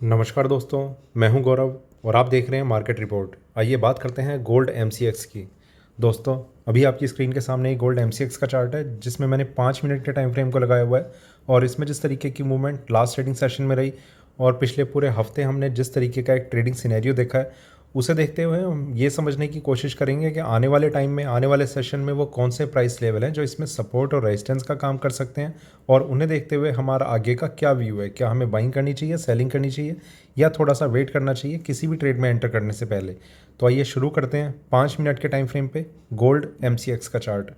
नमस्कार दोस्तों, मैं हूं गौरव और आप देख रहे हैं मार्केट रिपोर्ट। आइए बात करते हैं गोल्ड एमसीएक्स की। दोस्तों, अभी आपकी स्क्रीन के सामने एक गोल्ड एमसीएक्स का चार्ट है जिसमें मैंने 5 मिनट के टाइम फ्रेम को लगाया हुआ है और इसमें जिस तरीके की मूवमेंट लास्ट ट्रेडिंग सेशन में रही और पिछले पूरे हफ्ते हमने जिस तरीके का एक ट्रेडिंग सिनेरियो देखा है, उसे देखते हुए हम ये समझने की कोशिश करेंगे कि आने वाले टाइम में, आने वाले सेशन में वो कौन से प्राइस लेवल हैं जो इसमें सपोर्ट और रेजिस्टेंस का काम कर सकते हैं और उन्हें देखते हुए हमारा आगे का क्या व्यू है। क्या हमें बाइंग करनी चाहिए, सेलिंग करनी चाहिए या थोड़ा सा वेट करना चाहिए किसी भी ट्रेड में एंटर करने से पहले। तो आइए शुरू करते हैं 5 मिनट के टाइम फ्रेम पे गोल्ड एमसीएक्स का चार्ट।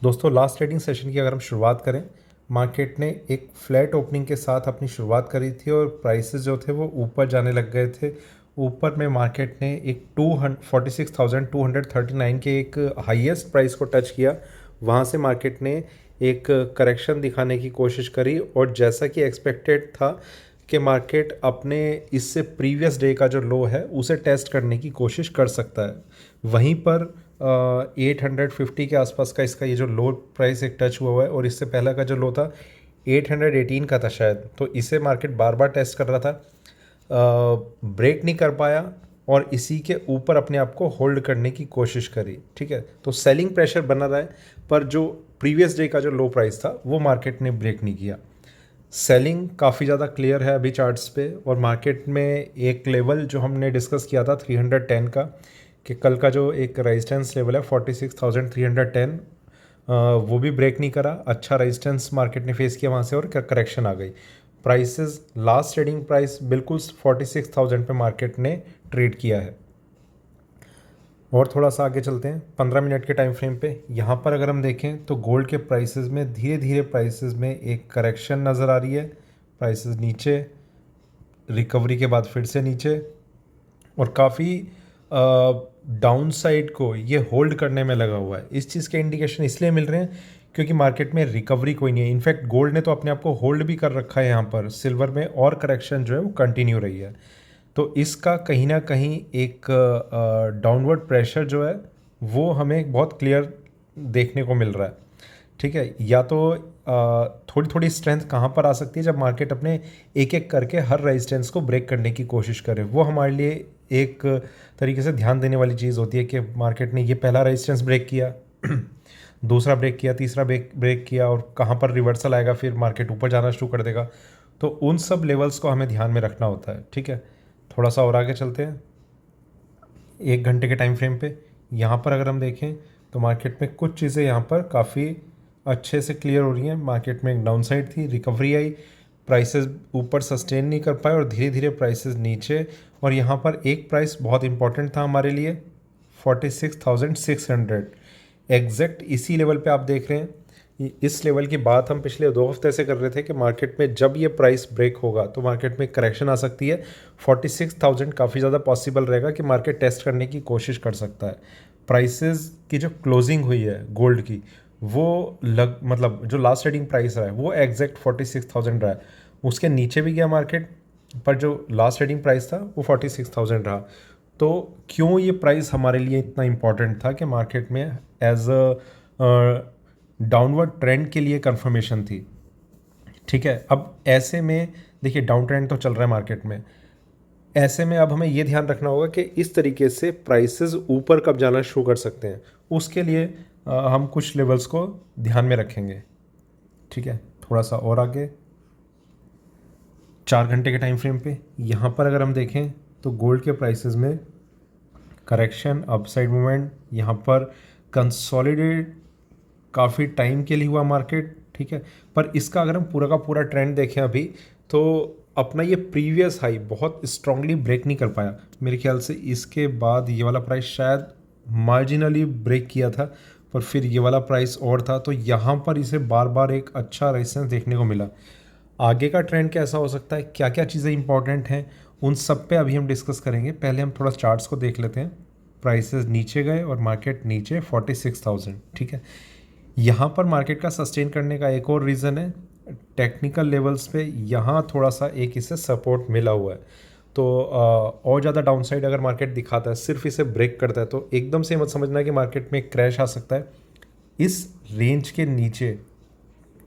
दोस्तों, लास्ट ट्रेडिंग सेशन की अगर हम शुरुआत करें, मार्केट ने एक फ्लैट ओपनिंग के साथ अपनी शुरुआत करी थी और प्राइसेस जो थे वो ऊपर जाने लग गए थे। ऊपर में मार्केट ने एक 46,239 के एक हाईएस्ट प्राइस को टच किया। वहाँ से मार्केट ने एक करेक्शन दिखाने की कोशिश करी और जैसा कि एक्सपेक्टेड था कि मार्केट अपने इससे प्रीवियस डे का जो लो है उसे टेस्ट करने की कोशिश कर सकता है। वहीं पर 850 के आसपास का इसका ये जो लो प्राइस एक टच हुआ है और इससे पहला का जो लो था 818 का था शायद, तो इसे मार्केट बार बार टेस्ट कर रहा था, ब्रेक नहीं कर पाया और इसी के ऊपर अपने आप को होल्ड करने की कोशिश करी। ठीक है, तो सेलिंग प्रेशर बना रहा है, पर जो प्रीवियस डे का जो लो प्राइस था वो मार्केट ने ब्रेक नहीं किया। सेलिंग काफ़ी ज़्यादा क्लियर है अभी चार्ट्स पे और मार्केट में एक लेवल जो हमने डिस्कस किया था 310 का, कि कल का जो एक रेजिस्टेंस लेवल है 46,310, वो भी ब्रेक नहीं करा। अच्छा रेजिस्टेंस मार्केट ने फेस किया वहाँ से और करेक्शन आ गई। प्राइसेस, लास्ट ट्रेडिंग प्राइस बिल्कुल 46,000 पे मार्केट ने ट्रेड किया है। और थोड़ा सा आगे चलते हैं 15 मिनट के टाइम फ्रेम पे। यहाँ पर अगर हम देखें तो गोल्ड के प्राइसेस में धीरे धीरे प्राइसेस में एक करेक्शन नज़र आ रही है। प्राइसेस नीचे, रिकवरी के बाद फिर से नीचे और काफ़ी डाउन साइड को ये होल्ड करने में लगा हुआ है। इस चीज़ के इंडिकेशन इसलिए मिल रहे हैं क्योंकि मार्केट में रिकवरी कोई नहीं है। इनफैक्ट गोल्ड ने तो अपने आप को होल्ड भी कर रखा है यहाँ पर सिल्वर में, और करेक्शन जो है वो कंटिन्यू रही है। तो इसका कहीं ना कहीं एक डाउनवर्ड प्रेशर जो है वो हमें बहुत क्लियर देखने को मिल रहा है। ठीक है, या तो थोड़ी थोड़ी स्ट्रेंथ कहाँ पर आ सकती है, जब मार्केट अपने एक एक करके हर रेजिस्टेंस को ब्रेक करने की कोशिश करे। वो हमारे लिए एक तरीके से ध्यान देने वाली चीज़ होती है कि मार्केट ने ये पहला रेजिस्टेंस ब्रेक किया, दूसरा ब्रेक किया, तीसरा ब्रेक किया और कहाँ पर रिवर्सल आएगा, फिर मार्केट ऊपर जाना शुरू कर देगा। तो उन सब लेवल्स को हमें ध्यान में रखना होता है। ठीक है, थोड़ा सा और आगे चलते हैं 1 घंटे के टाइम फ्रेम पे। यहाँ पर अगर हम देखें तो मार्केट में कुछ चीज़ें यहाँ पर काफ़ी अच्छे से क्लियर हो रही हैं। मार्केट में एक डाउन साइड थी, रिकवरी आई, प्राइसेस ऊपर सस्टेन नहीं कर पाए और धीरे धीरे प्राइसेस नीचे। और यहाँ पर एक प्राइस बहुत इंपॉर्टेंट था हमारे लिए, 46,600 एग्जैक्ट इसी लेवल पे आप देख रहे हैं। इस लेवल की बात हम पिछले 2 हफ्ते से कर रहे थे कि मार्केट में जब ये प्राइस ब्रेक होगा तो मार्केट में करेक्शन आ सकती है। 46,000 काफ़ी ज़्यादा पॉसिबल रहेगा कि मार्केट टेस्ट करने की कोशिश कर सकता है। प्राइसेस की जो क्लोजिंग हुई है गोल्ड की, वो मतलब जो लास्ट ट्रेडिंग प्राइस रहा है वो एग्जैक्ट 46,000 रहा है। उसके नीचे भी गया मार्केट, पर जो लास्ट ट्रेडिंग प्राइस था वो 46,000 रहा। तो क्यों ये प्राइस हमारे लिए इतना इम्पॉर्टेंट था कि मार्केट में एज अ डाउनवर्ड ट्रेंड के लिए कंफर्मेशन थी। ठीक है, अब ऐसे में देखिए डाउन ट्रेंड तो चल रहा है मार्केट में। ऐसे में अब हमें ये ध्यान रखना होगा कि इस तरीके से प्राइसेस ऊपर कब जाना शुरू कर सकते हैं। उसके लिए हम कुछ लेवल्स को ध्यान में रखेंगे। ठीक है, थोड़ा सा और आगे 4 घंटे के टाइम फ्रेम पे यहाँ पर अगर हम देखें तो गोल्ड के प्राइसेस में करेक्शन, अपसाइड मूवमेंट, यहाँ पर कंसोलिडेट काफ़ी टाइम के लिए हुआ मार्केट। ठीक है, पर इसका अगर हम पूरा का पूरा ट्रेंड देखें अभी, तो अपना ये प्रीवियस हाई बहुत स्ट्रांगली ब्रेक नहीं कर पाया। मेरे ख्याल से इसके बाद ये वाला प्राइस शायद मार्जिनली ब्रेक किया था, पर फिर ये वाला प्राइस और था, तो यहाँ पर इसे बार बार एक अच्छा रेजिस्टेंस देखने को मिला। आगे का ट्रेंड कैसा हो सकता है, क्या क्या चीज़ें इंपॉर्टेंट हैं, उन सब पे अभी हम डिस्कस करेंगे। पहले हम थोड़ा चार्ट्स को देख लेते हैं। प्राइसेस नीचे गए और मार्केट नीचे 46,000। ठीक है, यहाँ पर मार्केट का सस्टेन करने का एक और रीज़न है, टेक्निकल लेवल्स पे यहाँ थोड़ा सा एक इसे सपोर्ट मिला हुआ है। तो और ज़्यादा डाउनसाइड अगर मार्केट दिखाता है, सिर्फ इसे ब्रेक करता है, तो एकदम से मत समझना कि मार्केट में क्रैश आ सकता है। इस रेंज के नीचे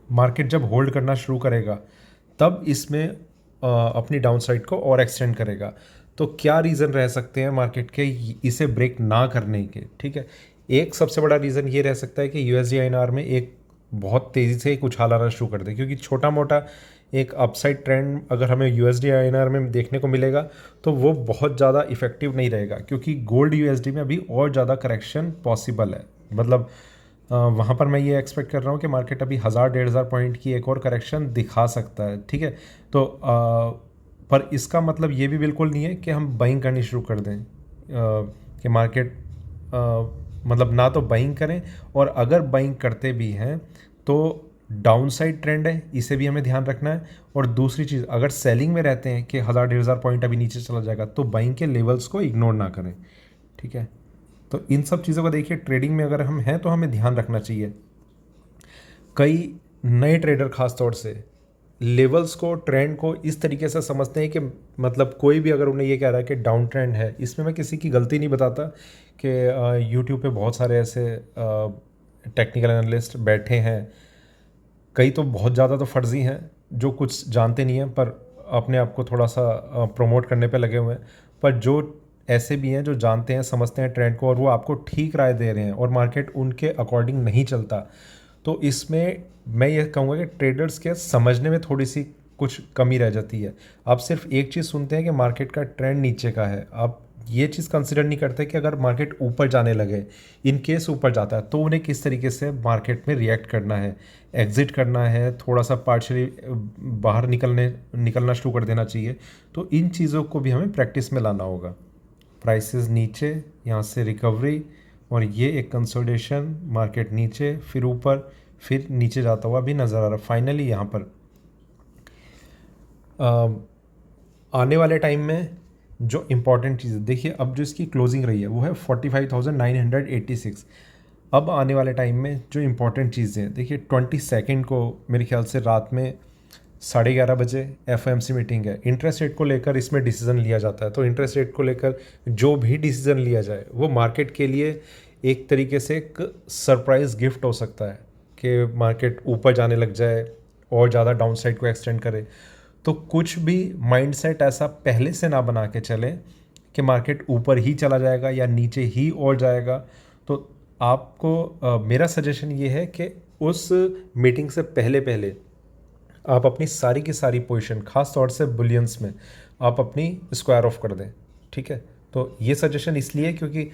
मार्केट जब होल्ड करना शुरू करेगा तब इसमें अपनी डाउनसाइड को और एक्सटेंड करेगा। तो क्या रीज़न रह सकते हैं मार्केट के इसे ब्रेक ना करने के, ठीक है। एक सबसे बड़ा रीज़न ये रह सकता है कि यूएसडी आईएनआर में एक बहुत तेज़ी से एक उछाल आना शुरू कर दे, क्योंकि छोटा मोटा एक अपसाइड ट्रेंड अगर हमें यूएसडी आईएनआर में देखने को मिलेगा तो वो बहुत ज़्यादा इफेक्टिव नहीं रहेगा, क्योंकि गोल्ड यूएसडी में अभी और ज़्यादा करेक्शन पॉसिबल है। मतलब वहाँ पर मैं ये एक्सपेक्ट कर रहा हूँ कि मार्केट अभी 1000-1500 पॉइंट की एक और करेक्शन दिखा सकता है, ठीक है। तो पर इसका मतलब ये भी बिल्कुल नहीं है कि हम बाइंग करनी शुरू कर दें, कि मार्केट मतलब ना तो बाइंग करें, और अगर बाइंग करते भी हैं तो डाउनसाइड ट्रेंड है, इसे भी हमें ध्यान रखना है। और दूसरी चीज़, अगर सेलिंग में रहते हैं कि 1000-1500 पॉइंट अभी नीचे चला जाएगा, तो बाइंग के लेवल्स को इग्नोर ना करें, ठीक है। तो इन सब चीज़ों को देखिए, ट्रेडिंग में अगर हम हैं तो हमें ध्यान रखना चाहिए। कई नए ट्रेडर खास तौर से लेवल्स को, ट्रेंड को इस तरीके से समझते हैं कि मतलब कोई भी अगर उन्हें ये कह रहा है कि डाउन ट्रेंड है, इसमें मैं किसी की गलती नहीं बताता कि यूट्यूब पे बहुत सारे ऐसे टेक्निकल एनालिस्ट बैठे हैं, कई तो बहुत ज़्यादा तो फर्जी हैं जो कुछ जानते नहीं हैं पर अपने आप को थोड़ा सा प्रमोट करने पे लगे हुए हैं। पर जो ऐसे भी हैं जो जानते हैं, समझते हैं ट्रेंड को, और वो आपको ठीक राय दे रहे हैं और मार्केट उनके अकॉर्डिंग नहीं चलता, तो इसमें मैं ये कहूँगा कि ट्रेडर्स के समझने में थोड़ी सी कुछ कमी रह जाती है। आप सिर्फ एक चीज़ सुनते हैं कि मार्केट का ट्रेंड नीचे का है, आप ये चीज़ कंसिडर नहीं करते कि अगर मार्केट ऊपर जाने लगे, इन केस ऊपर जाता है, तो उन्हें किस तरीके से मार्केट में रिएक्ट करना है, एग्जिट करना है, थोड़ा सा पार्शली बाहर निकलना शुरू कर देना चाहिए। तो इन चीज़ों को भी हमें प्रैक्टिस में लाना होगा। प्राइसेस नीचे, यहाँ से रिकवरी, और ये एक कंसोलिडेशन, मार्केट नीचे फिर ऊपर फिर नीचे जाता हुआ भी नज़र आ रहा है। फाइनली यहाँ पर आने वाले टाइम में जो इम्पॉर्टेंट चीज़ देखिए, अब जो इसकी क्लोजिंग रही है वो है 45,986। अब आने वाले टाइम में जो इम्पॉर्टेंट चीज़ें देखिए, 22 को मेरे ख्याल से रात में 11:30 बजे एफओएमसी मीटिंग है। इंटरेस्ट रेट को लेकर इसमें डिसीजन लिया जाता है, तो इंटरेस्ट रेट को लेकर जो भी डिसीजन लिया जाए वो मार्केट के लिए एक तरीके से एक सरप्राइज़ गिफ्ट हो सकता है कि मार्केट ऊपर जाने लग जाए और ज़्यादा डाउनसाइड को एक्सटेंड करे। तो कुछ भी माइंडसेट ऐसा पहले से ना बना के चले कि मार्केट ऊपर ही चला जाएगा या नीचे ही और जाएगा। तो आपको मेरा सजेशन ये है कि उस मीटिंग से पहले पहले आप अपनी सारी की सारी पोजीशन, खास तौर से बुलियंस में, आप अपनी स्क्वायर ऑफ कर दें, ठीक है। तो ये सजेशन इसलिए क्योंकि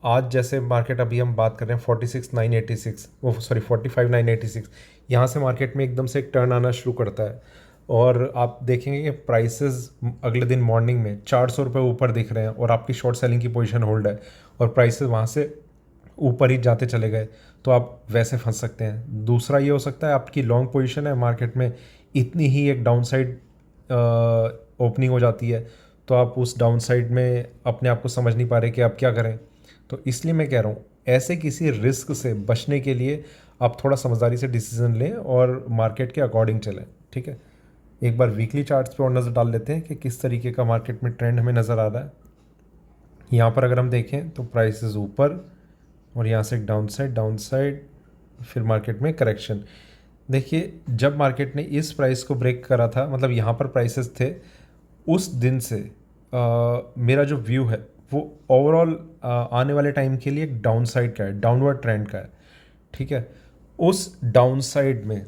आज जैसे मार्केट, अभी हम बात कर रहे हैं 46,986, वो सॉरी 45,986, यहाँ से मार्केट में एकदम से एक टर्न आना शुरू करता है, और आप देखेंगे कि प्राइसेस अगले दिन मॉर्निंग में 400 रुपये ऊपर दिख रहे हैं, और आपकी शॉर्ट सेलिंग की पोजीशन होल्ड है, और प्राइसेस वहाँ से ऊपर ही जाते चले गए, तो आप वैसे फंस सकते हैं। दूसरा ये हो सकता है, आपकी लॉन्ग पोजीशन है मार्केट में, इतनी ही एक डाउनसाइड ओपनिंग हो जाती है, तो आप उस डाउनसाइड में अपने आप को समझ नहीं पा रहे कि आप क्या करें। तो इसलिए मैं कह रहा हूँ, ऐसे किसी रिस्क से बचने के लिए आप थोड़ा समझदारी से डिसीजन लें और मार्केट के अकॉर्डिंग चलें, ठीक है। एक बार वीकली चार्ट्स पे और नज़र डाल लेते हैं कि किस तरीके का मार्केट में ट्रेंड हमें नज़र आ रहा है। यहाँ पर अगर हम देखें तो प्राइसेस ऊपर, और यहाँ से एक डाउनसाइड, फिर मार्केट में करेक्शन। देखिए, जब मार्केट ने इस प्राइस को ब्रेक करा था, मतलब यहाँ पर प्राइसेस थे, उस दिन से मेरा जो व्यू है वो ओवरऑल आने वाले टाइम के लिए एक डाउनसाइड का है, डाउनवर्ड ट्रेंड का है, ठीक है। उस डाउनसाइड में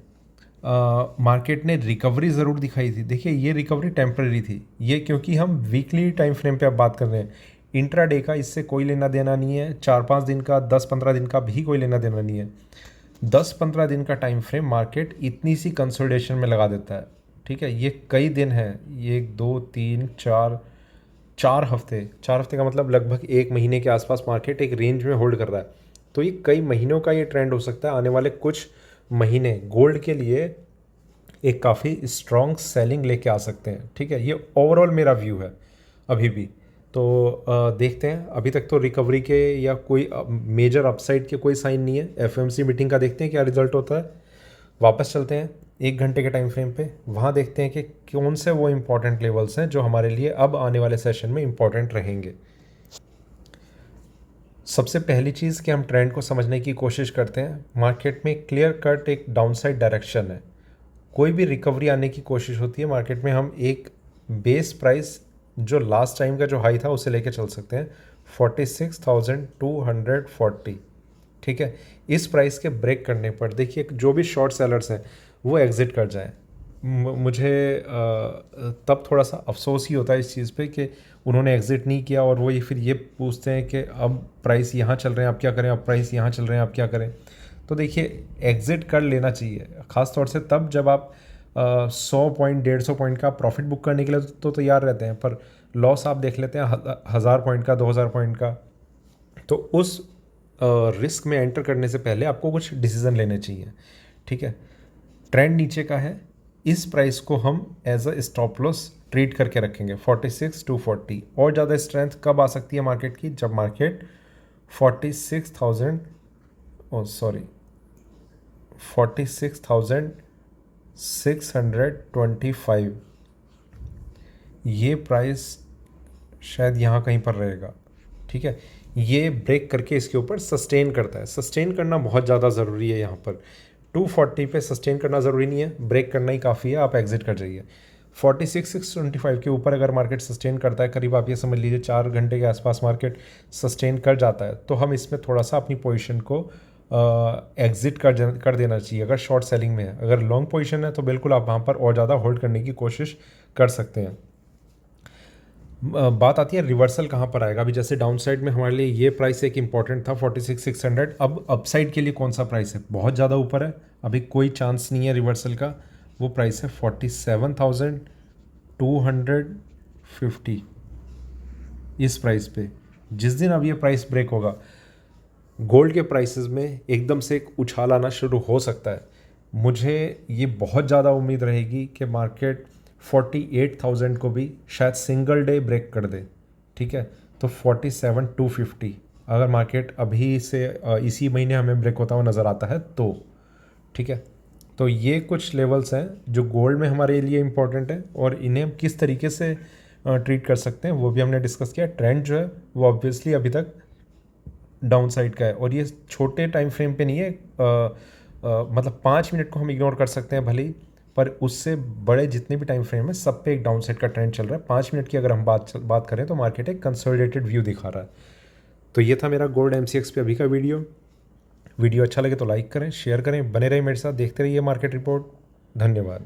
मार्केट ने रिकवरी ज़रूर दिखाई थी। देखिए, ये रिकवरी टेम्पररी थी, ये क्योंकि हम वीकली टाइम फ्रेम पे अब बात कर रहे हैं। इंट्रा डे का इससे कोई लेना देना नहीं है, 4-5 दिन का, 10-15 दिन का भी कोई लेना देना नहीं है। 10-15 दिन का टाइम फ्रेम मार्केट इतनी सी कंसोलिडेशन में लगा देता है, ठीक है। ये कई दिन है, ये 2-3-4 हफ्ते, 4 हफ्ते का मतलब लगभग 1 महीने के आसपास मार्केट एक रेंज में होल्ड कर रहा है। तो ये कई महीनों का ये ट्रेंड हो सकता है। आने वाले कुछ महीने गोल्ड के लिए एक काफ़ी स्ट्रॉन्ग सेलिंग लेके आ सकते हैं, ठीक है। ये ओवरऑल मेरा व्यू है अभी भी। तो देखते हैं, अभी तक तो रिकवरी के या कोई मेजर अपसाइड के कोई साइन नहीं है। एफओएमसी मीटिंग का देखते हैं क्या रिजल्ट होता है। वापस चलते हैं 1 घंटे के टाइम फ्रेम पे, वहाँ देखते हैं कि कौन से वो इम्पॉर्टेंट लेवल्स हैं जो हमारे लिए अब आने वाले सेशन में इम्पॉर्टेंट रहेंगे। सबसे पहली चीज़ कि हम ट्रेंड को समझने की कोशिश करते हैं। मार्केट में क्लियर कट एक डाउनसाइड डायरेक्शन है, कोई भी रिकवरी आने की कोशिश होती है मार्केट में, हम एक बेस प्राइस जो लास्ट टाइम का जो हाई था उसे लेके चल सकते हैं 46,240। ठीक है, इस प्राइस के ब्रेक करने पर देखिए जो भी शॉर्ट सेलर्स हैं वो एग्ज़िट कर जाएं। मुझे तब थोड़ा सा अफसोस ही होता है इस चीज़ पे कि उन्होंने एग्ज़िट नहीं किया और वो ये फिर ये पूछते हैं कि अब प्राइस यहाँ चल रहे हैं, अब क्या करें, अब प्राइस यहाँ चल रहे हैं, अब क्या करें। तो देखिए एग्ज़िट कर लेना चाहिए, ख़ास तौर से तब जब आप 100 पॉइंट 150 पॉइंट का प्रॉफिट बुक करने के लिए तो तैयार रहते हैं, पर लॉस आप देख लेते हैं 1000 पॉइंट का, 2000 पॉइंट का। तो उस रिस्क में एंटर करने से पहले आपको कुछ डिसीज़न लेने चाहिए। ठीक है, ट्रेंड नीचे का है, इस प्राइस को हम as a stop loss treat करके रखेंगे 46,240। और ज़्यादा स्ट्रेंथ कब आ सकती है मार्केट की, जब मार्केट 46,000 46,625 ये प्राइस शायद यहाँ कहीं पर रहेगा। ठीक है, ये ब्रेक करके इसके ऊपर सस्टेन करता है। सस्टेन करना बहुत ज़्यादा ज़रूरी है, यहाँ पर 240 पे सस्टेन करना ज़रूरी नहीं है, ब्रेक करना ही काफ़ी है, आप एग्जिट कर जाइए। 46,625 के ऊपर अगर मार्केट सस्टेन करता है, करीब आप ये समझ लीजिए 4 घंटे के आसपास मार्केट सस्टेन कर जाता है, तो हम इसमें थोड़ा सा अपनी पोजीशन को एग्जिट कर देना चाहिए अगर शॉर्ट सेलिंग में है। अगर लॉन्ग पोजीशन है तो बिल्कुल आप वहाँ पर और ज़्यादा होल्ड करने की कोशिश कर सकते हैं। बात आती है रिवर्सल कहाँ पर आएगा। अभी जैसे डाउन साइड में हमारे लिए ये प्राइस एक इंपॉर्टेंट था 46,600। अब अपसाइड के लिए कौन सा प्राइस है, बहुत ज़्यादा ऊपर है, अभी कोई चांस नहीं है रिवर्सल का। वो प्राइस है 47,250। इस प्राइस पे जिस दिन अब ये प्राइस ब्रेक होगा, गोल्ड के प्राइसेस में एकदम से एक उछाल आना शुरू हो सकता है। मुझे ये बहुत ज़्यादा उम्मीद रहेगी कि मार्केट 48,000 को भी शायद सिंगल डे ब्रेक कर दे। ठीक है, तो 47,250 अगर मार्केट अभी से इसी महीने हमें ब्रेक होता हुआ नज़र आता है तो। ठीक है, तो ये कुछ लेवल्स हैं जो गोल्ड में हमारे लिए इम्पोर्टेंट है, और इन्हें हम किस तरीके से ट्रीट कर सकते हैं वो भी हमने डिस्कस किया। ट्रेंड जो है वो ऑब्वियसली अभी तक डाउन साइड का है, और ये छोटे टाइम फ्रेम पे नहीं है। मतलब 5 मिनट को हम इग्नोर कर सकते हैं भले ही, पर उससे बड़े जितने भी टाइम फ्रेम है सब पे एक डाउन साइड का ट्रेंड चल रहा है। 5 मिनट की अगर हम बात करें तो मार्केट एक कंसोलिडेटेड व्यू दिखा रहा है। तो ये था मेरा गोल्ड MCX पे अभी का वीडियो अच्छा लगे तो लाइक करें, शेयर करें, बने रहे मेरे साथ, देखते रहिए मार्केट रिपोर्ट। धन्यवाद।